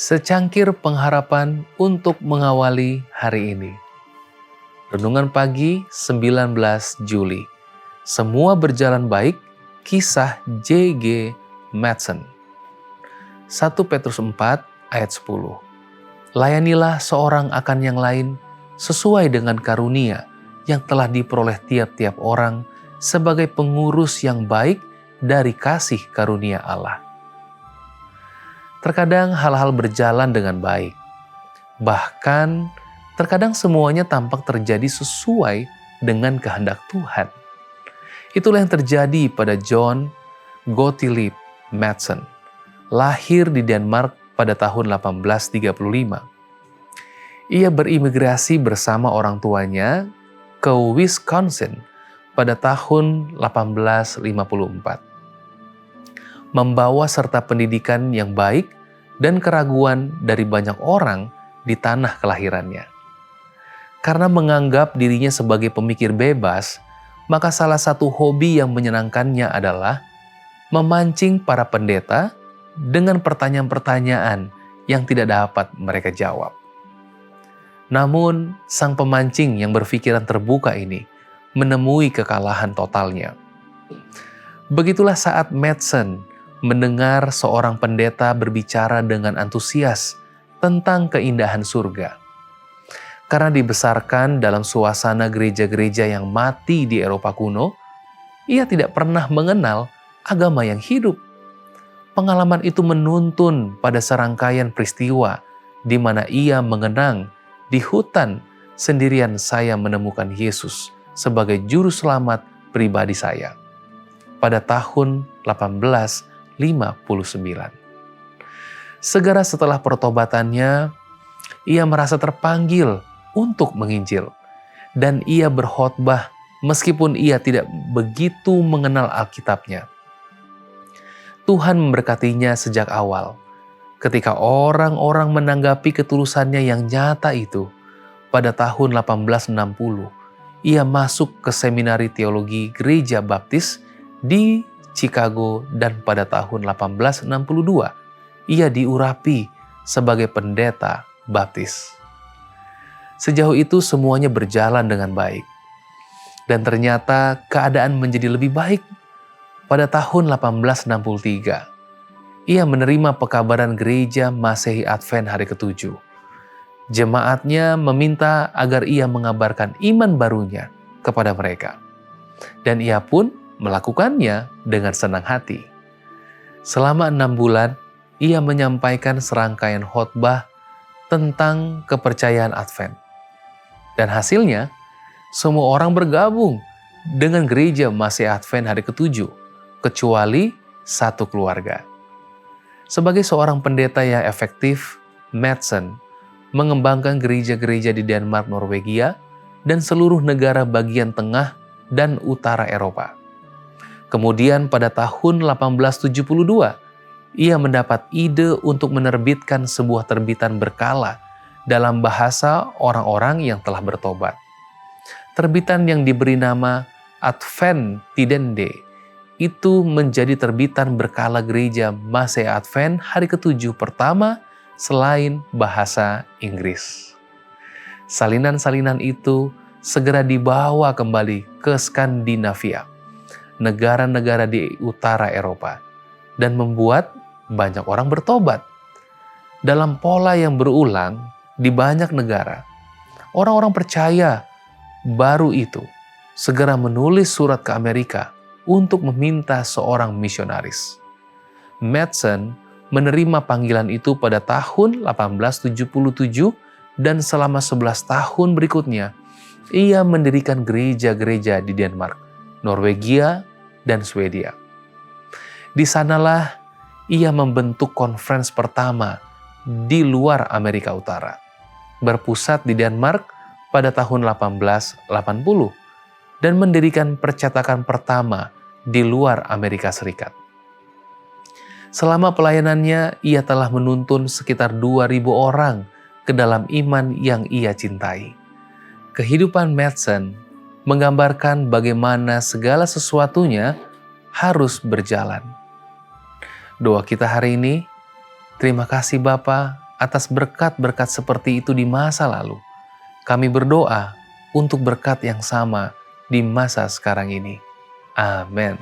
Secangkir pengharapan untuk mengawali hari ini. Renungan pagi 19 Juli. Semua berjalan baik, kisah J.G. Madsen. 1 Petrus 4 ayat 10. Layanilah seorang akan yang lain sesuai dengan karunia yang telah diperoleh tiap-tiap orang sebagai pengurus yang baik dari kasih karunia Allah. Terkadang hal-hal berjalan dengan baik. Bahkan terkadang semuanya tampak terjadi sesuai dengan kehendak Tuhan. Itulah yang terjadi pada John Gottlieb Madsen, lahir di Denmark pada tahun 1835. Ia berimigrasi bersama orang tuanya ke Wisconsin pada tahun 1854. Membawa serta pendidikan yang baik dan keraguan dari banyak orang di tanah kelahirannya. Karena menganggap dirinya sebagai pemikir bebas, maka salah satu hobi yang menyenangkannya adalah memancing para pendeta dengan pertanyaan-pertanyaan yang tidak dapat mereka jawab. Namun, sang pemancing yang berpikiran terbuka ini menemui kekalahan totalnya. Begitulah saat Madsen mendengar seorang pendeta berbicara dengan antusias tentang keindahan surga. Karena dibesarkan dalam suasana gereja-gereja yang mati di Eropa kuno, ia tidak pernah mengenal agama yang hidup. Pengalaman itu menuntun pada serangkaian peristiwa di mana ia mengenang, di hutan sendirian saya menemukan Yesus sebagai juru selamat pribadi saya. Pada tahun 1859. Segera setelah pertobatannya, ia merasa terpanggil untuk menginjil. Dan ia berkhotbah meskipun ia tidak begitu mengenal Alkitabnya. Tuhan memberkatinya sejak awal. Ketika orang-orang menanggapi ketulusannya yang nyata itu, pada tahun 1860, ia masuk ke seminari teologi Gereja Baptis di Chicago dan pada tahun 1862 ia diurapi sebagai pendeta baptis. Sejauh itu semuanya berjalan dengan baik. Dan ternyata keadaan menjadi lebih baik. Pada tahun 1863, ia menerima pekabaran gereja Masehi Advent hari ke-7. Jemaatnya meminta agar ia mengabarkan iman barunya kepada mereka. Dan ia pun melakukannya dengan senang hati. Selama 6 bulan, ia menyampaikan serangkaian khotbah tentang kepercayaan Advent. Dan hasilnya, semua orang bergabung dengan gereja Masehi Advent hari ke-7, kecuali satu keluarga. Sebagai seorang pendeta yang efektif, Madsen mengembangkan gereja-gereja di Denmark, Norwegia, dan seluruh negara bagian tengah dan utara Eropa. Kemudian pada tahun 1872, ia mendapat ide untuk menerbitkan sebuah terbitan berkala dalam bahasa orang-orang yang telah bertobat. Terbitan yang diberi nama Advent Tidende itu menjadi terbitan berkala gereja Masehi Advent hari ke-7 pertama selain bahasa Inggris. Salinan-salinan itu segera dibawa kembali ke Skandinavia, negara-negara di utara Eropa, dan membuat banyak orang bertobat. Dalam pola yang berulang di banyak negara, orang-orang percaya baru itu segera menulis surat ke Amerika untuk meminta seorang misionaris. Madsen menerima panggilan itu pada tahun 1877 dan selama 11 tahun berikutnya, ia mendirikan gereja-gereja di Denmark, Norwegia, dan Swedia. Di sanalah ia membentuk conference pertama di luar Amerika Utara, berpusat di Denmark pada tahun 1880, dan mendirikan percetakan pertama di luar Amerika Serikat. Selama pelayanannya, ia telah menuntun sekitar 2.000 orang ke dalam iman yang ia cintai. Kehidupan Madsen menggambarkan bagaimana segala sesuatunya harus berjalan. Doa kita hari ini, terima kasih Bapa, atas berkat-berkat seperti itu di masa lalu. Kami berdoa untuk berkat yang sama di masa sekarang ini. Amin.